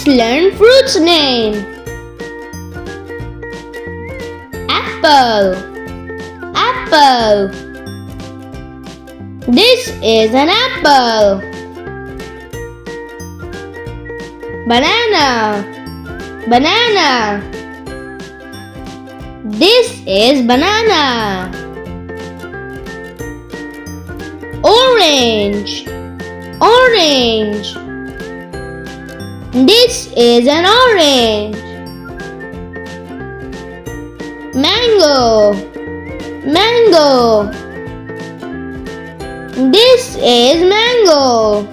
Let's learn fruits name. Apple. Apple. This is an apple. Banana. Banana. This is banana. Orange. Orange. This is an orange. Mango. Mango. This is mango.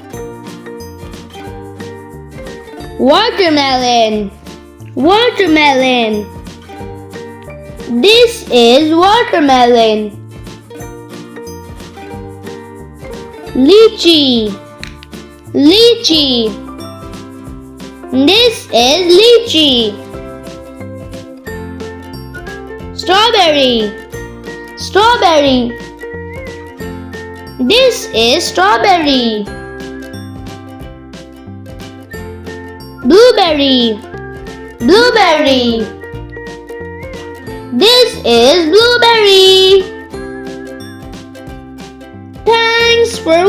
Watermelon. Watermelon. This is watermelon. Lychee. Lychee. This is lychee. Strawberry. Strawberry. This is strawberry. Blueberry. Blueberry. This is blueberry. Thanks for